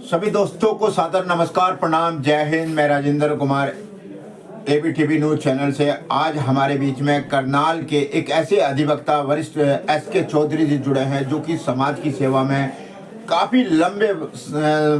सभी दोस्तों को सादर नमस्कार, प्रणाम, जय हिंद। मैं राजेंद्र कुमार एबीटीवी न्यूज चैनल से। आज हमारे बीच में करनाल के एक ऐसे अधिवक्ता वरिष्ठ एसके चौधरी जी जुड़े हैं जो कि समाज की सेवा में काफ़ी लंबे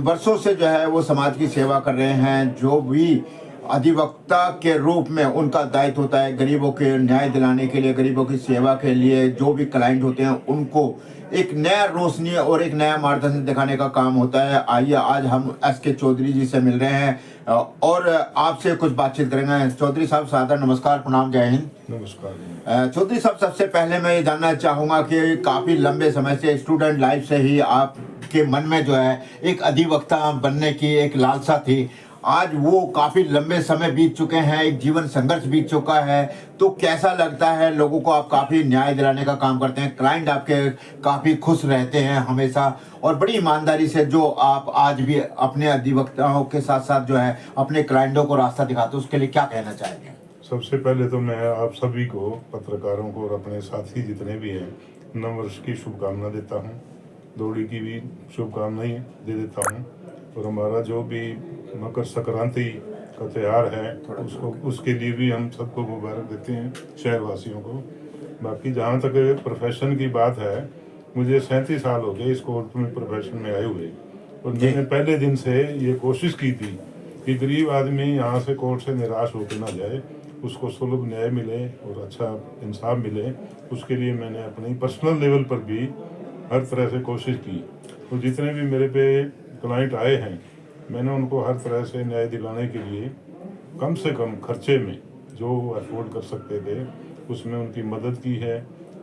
वर्षों से जो है वो समाज की सेवा कर रहे हैं। जो भी अधिवक्ता के रूप में उनका दायित्व होता है गरीबों के न्याय दिलाने के लिए, गरीबों की सेवा के लिए, जो भी क्लाइंट होते हैं उनको एक नया रोशनी और एक नया मार्गदर्शन दिखाने का काम होता है। आइए आज हम एसके चौधरी जी से मिल रहे हैं और आपसे कुछ बातचीत करेंगे। चौधरी साहब सादर नमस्कार, प्रणाम, जय हिंद। नमस्कार। चौधरी साहब, सबसे पहले मैं ये जानना चाहूँगा कि काफ़ी लंबे समय से स्टूडेंट लाइफ से ही आपके मन में जो है एक अधिवक्ता बनने की एक लालसा थी। आज वो काफ़ी लंबे समय बीत चुके हैं, एक जीवन संघर्ष बीत चुका है, तो कैसा लगता है लोगों को? आप काफ़ी न्याय दिलाने का काम करते हैं, क्लाइंट आपके काफ़ी खुश रहते हैं हमेशा, और बड़ी ईमानदारी से जो आप आज भी अपने अधिवक्ताओं के साथ साथ जो है अपने क्लाइंटों को रास्ता दिखाते हैं, उसके लिए क्या कहना चाहेंगे? सबसे पहले तो मैं आप सभी को, पत्रकारों को और अपने साथी जितने भी हैं, नववर्ष की शुभकामना देता हूं। लोहड़ी की भी शुभकामनाएं दे देता हूं। और हमारा जो भी मकर संक्रांति का त्यौहार है उसके लिए भी हम सबको मुबारक देते हैं, शहरवासियों को। बाकी जहां तक प्रोफेशन की बात है, मुझे 37 साल हो गए इस कोर्ट में प्रोफेशन में आए हुए, और मैंने पहले दिन से ये कोशिश की थी कि गरीब आदमी यहाँ से कोर्ट से निराश होकर ना जाए, उसको सुलभ न्याय मिले और अच्छा इंसाफ मिले। उसके लिए मैंने अपनी पर्सनल लेवल पर भी हर तरह से कोशिश की। और जितने भी मेरे पे क्लाइंट आए हैं, मैंने उनको हर तरह से न्याय दिलाने के लिए कम से कम खर्चे में जो अफोर्ड कर सकते थे उसमें उनकी मदद की है,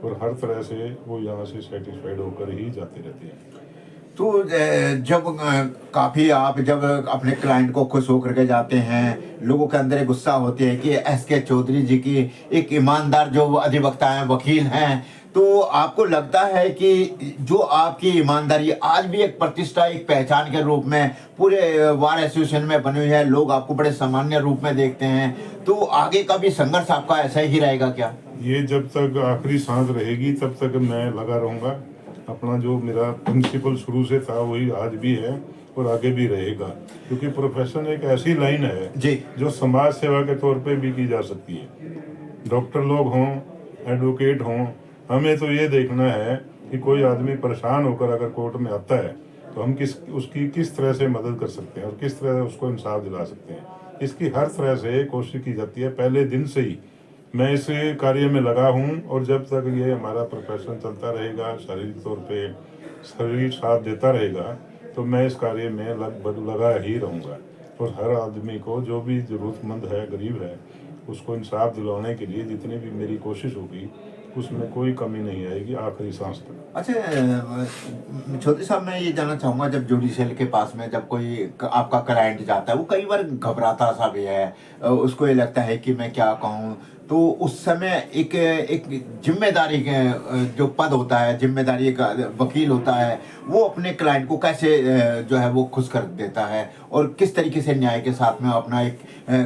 और हर तरह से वो यहाँ से सेटिस्फाइड होकर ही जाते रहते हैं। तो जब काफ़ी आप जब अपने क्लाइंट को खुश होकर के जाते हैं, लोगों के अंदर एक गुस्सा होती है कि एसके चौधरी जी की एक ईमानदार जो अधिवक्ता हैं, वकील हैं, तो आपको लगता है कि जो आपकी ईमानदारी आज भी एक प्रतिष्ठा, एक पहचान के रूप में पूरे बार एसोसिएशन में बनी हुई है, लोग आपको बड़े सामान्य रूप में देखते हैं, तो आगे का भी संघर्ष आपका ऐसा ही रहेगा क्या? ये जब तक आखिरी सांस रहेगी तब तक मैं लगा रहूँगा। अपना जो मेरा प्रिंसिपल शुरू से था वही आज भी है और आगे भी रहेगा, क्योंकि प्रोफेशन एक ऐसी लाइन है जी, जो समाज सेवा के तौर पे भी की जा सकती है। डॉक्टर लोग हों, एडवोकेट हों, हमें तो ये देखना है कि कोई आदमी परेशान होकर अगर कोर्ट में आता है तो हम उसकी किस तरह से मदद कर सकते हैं और किस तरह उसको इंसाफ दिला सकते हैं। इसकी हर तरह से कोशिश की जाती है। पहले दिन से ही मैं इस कार्य में लगा हूँ, और जब तक ये हमारा प्रोफेशन चलता रहेगा, शारीरिक तौर पे शरीर साथ देता रहेगा, तो मैं इस कार्य में लगभग लगा ही रहूँगा। और हर आदमी को जो भी ज़रूरतमंद है, गरीब है, उसको इंसाफ दिलाने के लिए जितनी भी मेरी कोशिश होगी उसमें कोई कमी नहीं आएगी आखिरी सांस तक। अच्छा चौधरी साहब, मैं ये जानना चाहूँगा, जब जुडिशियल के पास में जब कोई आपका क्लाइंट जाता है, वो कई बार घबराता सा भी है, उसको ये लगता है कि मैं क्या कहूँ, तो उस समय एक एक जिम्मेदारी के जो पद होता है, जिम्मेदारी का वकील होता है, वो अपने क्लाइंट को कैसे जो है वो खुश कर देता है और किस तरीके से न्याय के साथ में अपना एक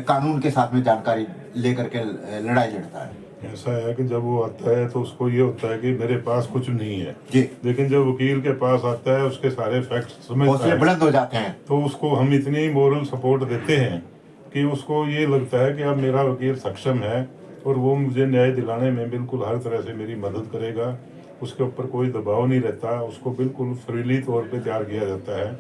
कानून के साथ में जानकारी लेकर के लड़ाई लड़ता है? ऐसा है कि जब वो आता है तो उसको ये होता है कि मेरे पास कुछ नहीं है जी, लेकिन जब वकील के पास आता है उसके सारे फैक्ट्स समझता हौसले है, बुलंद हो जाते हैं। तो उसको हम इतनी मोरल सपोर्ट देते हैं कि उसको ये लगता है कि अब मेरा वकील सक्षम है और वो मुझे न्याय दिलाने में बिल्कुल हर तरह से मेरी मदद करेगा। उसके ऊपर कोई दबाव नहीं रहता, उसको बिल्कुल फ्रीली तौर पे तैयार किया जाता है।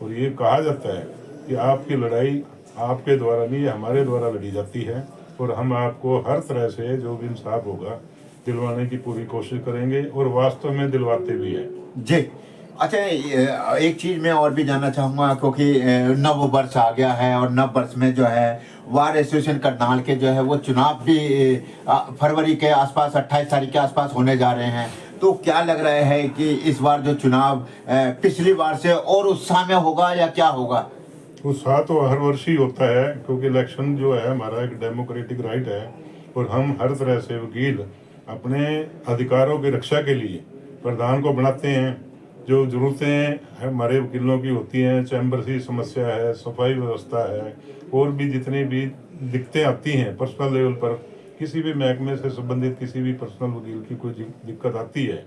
और ये कहा जाता है कि आपकी लड़ाई आपके द्वारा नहीं, हमारे द्वारा लड़ी जाती है, और हम आपको हर तरह से जो भी इंसाफ होगा दिलवाने की पूरी कोशिश करेंगे, और वास्तव में दिलवाते भी हैं। जी। अच्छा, एक चीज़ मैं और भी जानना चाहूँगा, क्योंकि नव वर्ष आ गया है और नव वर्ष में जो है बार एसोसिएशन करनाल के जो है वो चुनाव भी फरवरी के आसपास 28 तारीख के आसपास होने जा रहे हैं। तो क्या लग रहा है कि इस बार जो चुनाव पिछली बार से और उत्साह में होगा या क्या होगा? उत्साह तो हर वर्ष ही होता है, क्योंकि इलेक्शन जो है हमारा एक डेमोक्रेटिक राइट है, और हम हर तरह से वकील अपने अधिकारों की रक्षा के लिए प्रधान को बनाते हैं। जो ज़रूरतें हमारे वकीलों की होती हैं, चैम्बर की समस्या है, सफाई व्यवस्था है, और भी जितनी भी दिक्कतें आती हैं पर्सनल लेवल पर, किसी भी महकमे से संबंधित किसी भी पर्सनल वकील की कोई दिक्कत आती है,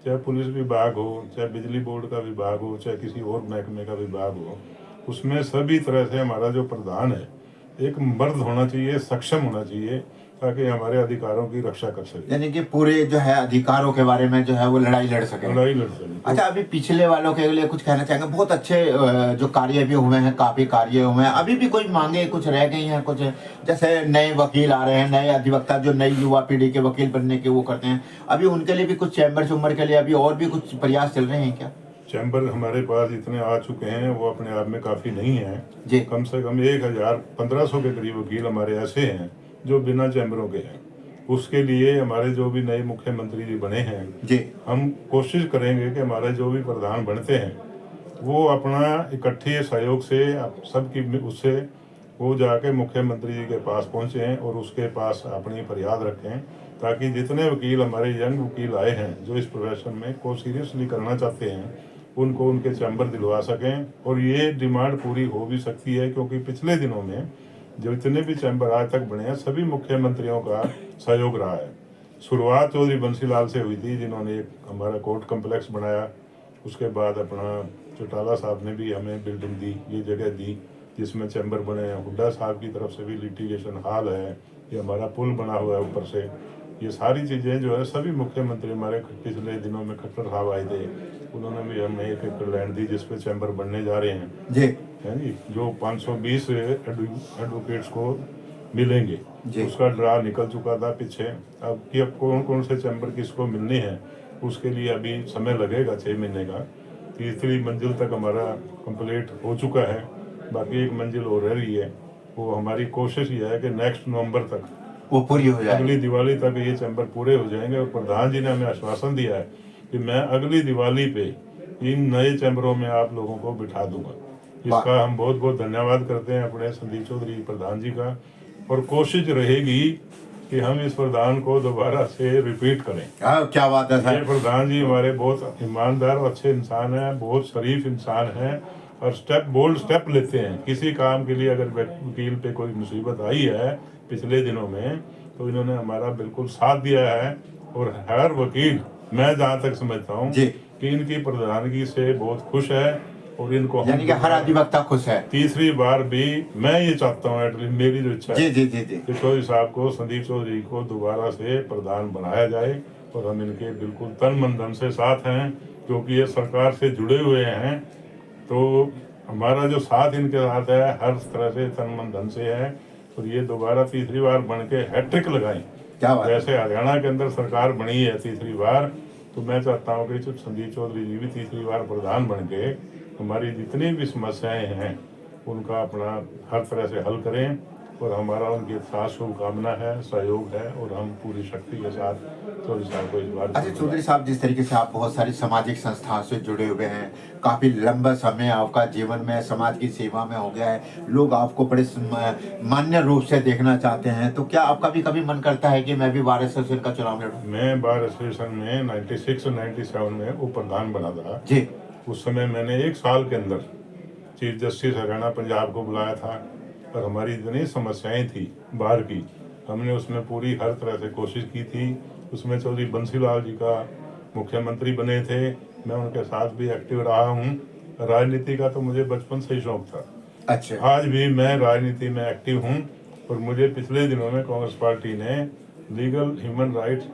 चाहे पुलिस विभाग हो, चाहे बिजली बोर्ड का विभाग हो, चाहे किसी और महकमे का विभाग हो, उसमें सभी तरह से हमारा जो प्रधान है एक मर्द होना चाहिए, सक्षम होना चाहिए, ताकि हमारे अधिकारों की रक्षा कर सके, यानी कि पूरे जो है अधिकारों के बारे में जो है वो लड़ाई लड़ सके। लड़ाई लड़ सके। अच्छा, अभी पिछले वालों के लिए कुछ कहना चाहेंगे? बहुत अच्छे जो कार्य भी हुए हैं, काफी कार्य हुए हैं। अभी भी कोई मांगे कुछ रह गई हैं? कुछ जैसे नए वकील आ रहे हैं, नए अधिवक्ता जो नई युवा पीढ़ी के वकील बनने के वो करते हैं, अभी उनके लिए भी कुछ चैम्बर के लिए अभी और भी कुछ प्रयास चल रहे हैं क्या? चैम्बर हमारे पास इतने आ चुके हैं, वो अपने आप में काफ़ी नहीं है जी। कम से कम 1500 के करीब वकील हमारे ऐसे हैं जो बिना चैम्बरों के हैं। उसके लिए हमारे जो भी नए मुख्यमंत्री जी बने हैं जी, हम कोशिश करेंगे कि हमारे जो भी प्रधान बनते हैं वो अपना इकट्ठे सहयोग से सबकी उससे वो जाके मुख्यमंत्री जी के पास पहुँचें और उसके पास अपनी फरियाद रखें, ताकि जितने वकील हमारे यंग वकील आए हैं जो इस प्रोफेशन में को सीरियसली करना चाहते हैं उनको उनके चैम्बर दिलवा सकें। और ये डिमांड पूरी हो भी सकती है, क्योंकि पिछले दिनों में जो जितने भी चैम्बर आज तक बने हैं सभी मुख्यमंत्रियों का सहयोग रहा है। शुरुआत चौधरी बंसीलाल से हुई थी, जिन्होंने एक हमारा कोर्ट कम्प्लेक्स बनाया। उसके बाद अपना चौटाला साहब ने भी हमें बिल्डिंग दी, ये जगह दी जिसमें चैम्बर बने हैं। हुड्डा साहब की तरफ से भी लिटिगेशन हॉल है, ये हमारा पुल बना हुआ है ऊपर से। ये सारी चीज़ें जो है सभी मुख्यमंत्री हमारे पिछले दिनों में खट्टर साहब आए थे, उन्होंने भी हमें एक एकड़ लैंड दी जिस पे चैम्बर बनने जा रहे हैं जी, है जी, जो 520 एडवोकेट्स को मिलेंगे। जी। उसका ड्रा निकल चुका था पीछे। अब कि अब कौन कौन से चैम्बर किसको मिलने हैं उसके लिए अभी समय लगेगा 6 महीने का। तीसरी मंजिल तक हमारा कंप्लीट हो चुका है, बाकी एक मंजिल और रह रही है। वो हमारी कोशिश ये है कि नेक्स्ट नवंबर तक वो पूरी हो जाए। अगली दिवाली तक ये चैम्बर पूरे हो जाएंगे। और प्रधान जी ने हमें आश्वासन दिया है कि मैं अगली दिवाली पे इन नए चैम्बरों में आप लोगों को बिठा दूंगा। इसका हम बहुत बहुत धन्यवाद करते हैं अपने संदीप चौधरी प्रधान जी का। और कोशिश रहेगी कि हम इस प्रधान को दोबारा से रिपीट करें। क्या बात है ये सर। प्रधान जी हमारे बहुत ईमानदार और अच्छे इंसान हैं, बहुत शरीफ इंसान हैं और बोल्ड स्टेप लेते हैं किसी काम के लिए। अगर वकील पे कोई मुसीबत आई है पिछले दिनों में तो इन्होंने हमारा बिल्कुल साथ दिया है। और हर वकील, मैं जहाँ तक समझता हूँ कि इनकी प्रधानगी से बहुत खुश है। और इनको यानी कि हर अधिवक्ता खुश है। तीसरी बार भी मैं ये चाहता हूँ, एटलीस्ट मेरी जो इच्छा है कि चौधरी साहब को, संदीप चौधरी को दोबारा से प्रधान बनाया जाए। और हम इनके बिल्कुल तन मन धन से साथ हैं, क्योंकि ये सरकार से जुड़े हुए हैं। तो हमारा जो साथ इनके साथ है हर तरह से तन मन धन से है। और ये दोबारा तीसरी बार बन के हैट्रिक लगाएं। जैसे हरियाणा के अंदर सरकार बनी है तीसरी बार, तो मैं चाहता हूँ कि संदीप चौधरी जी भी तीसरी बार प्रधान बन के हमारी जितनी भी समस्याएं हैं उनका अपना हर तरह से हल करें। और हमारा उनके साथ शुभकामना है, सहयोग है और हम पूरी शक्ति के साथ चौधरी साहब को इस बार। अच्छा चौधरी साहब, जिस तरीके से आप बहुत सारी सामाजिक संस्थाओं से जुड़े हुए हैं, काफी लंबा समय आपका जीवन में समाज की सेवा में हो गया है, लोग आपको बड़े मान्य रूप से देखना चाहते हैं, तो क्या आपका भी कभी मन करता है कि मैं भी बार एसोसिएशन का चुनाव लड़ूं? मैं बार एसोसिएशन में 96 और 97 में उप प्रधान बना था जी। उस समय मैंने 1 साल के अंदर चीफ जस्टिस हरियाणा पंजाब को बुलाया था। और हमारी इतनी समस्याएं थी बाहर की, हमने उसमें पूरी हर तरह से कोशिश की थी। उसमें चौधरी बंसीलाल जी का मुख्यमंत्री बने थे, मैं उनके साथ भी एक्टिव रहा हूँ। राजनीति का तो मुझे बचपन से ही शौक था। अच्छा। आज भी मैं राजनीति में एक्टिव हूँ। और मुझे पिछले दिनों में कांग्रेस पार्टी ने लीगल ह्यूमन राइट्स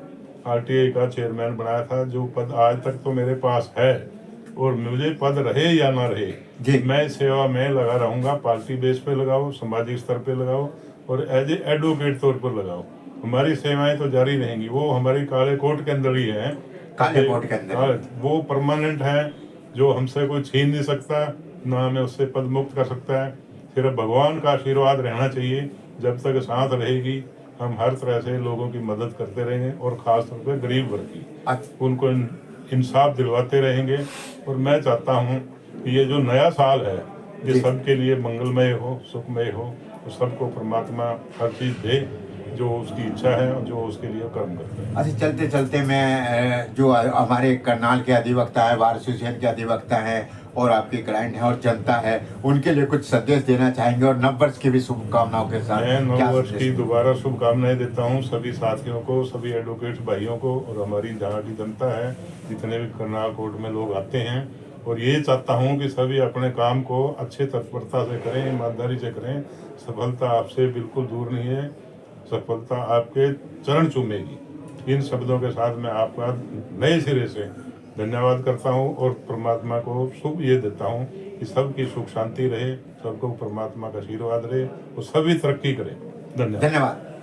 RTI का चेयरमैन बनाया था, जो पद आज तक तो मेरे पास है। और मुझे पद रहे या ना रहे, मैं सेवा में लगा रहूंगा। पार्टी बेस पे लगाओ, सामाजिक स्तर पे लगाओ और एज ए एडवोकेट तौर पर लगाओ, हमारी सेवाएं तो जारी रहेंगी। वो हमारी काले कोर्ट के अंदर ही है, काले कोर्ट के अंदर वो परमानेंट है, जो हमसे कोई छीन नहीं सकता, ना हमें उससे पद मुक्त कर सकता है। सिर्फ भगवान का आशीर्वाद रहना चाहिए। जब तक सांस रहेगी हम हर तरह से लोगों की मदद करते रहेंगे और खास तौर पर गरीब वर्ग की उनको इंसाफ दिलवाते रहेंगे। और मैं चाहता हूँ कि ये जो नया साल है ये सबके लिए मंगलमय हो, सुखमय हो और सबको परमात्मा हर चीज़ दे जो उसकी इच्छा है और जो उसके लिए कर्म करते हैं। अच्छा, चलते चलते मैं जो हमारे करनाल के अधिवक्ता है, बार एसोसिएशन के अधिवक्ता हैं, और आपके क्लाइंट हैं और जनता है, उनके लिए कुछ संदेश देना चाहेंगे और नववर्ष की भी शुभकामनाओं के साथ मैं क्या नव वर्ष संदेश की देंगे? दोबारा शुभकामनाएं देता हूं सभी साथियों को, सभी एडवोकेट भाइयों को और हमारी जहाँ की जनता है, जितने भी करनाल कोर्ट में लोग आते हैं। और ये चाहता हूं कि सभी अपने काम को अच्छे तत्परता से करें, ईमानदारी से करें। सफलता आपसे बिल्कुल दूर नहीं है, सफलता आपके चरण चूमेगी। इन शब्दों के साथ मैं आपका नए सिरे से धन्यवाद करता हूं और परमात्मा को शुभ ये देता हूं कि सबकी सुख शांति रहे, सबको परमात्मा का आशीर्वाद रहे और सभी तरक्की करें। धन्यवाद। धन्यवाद।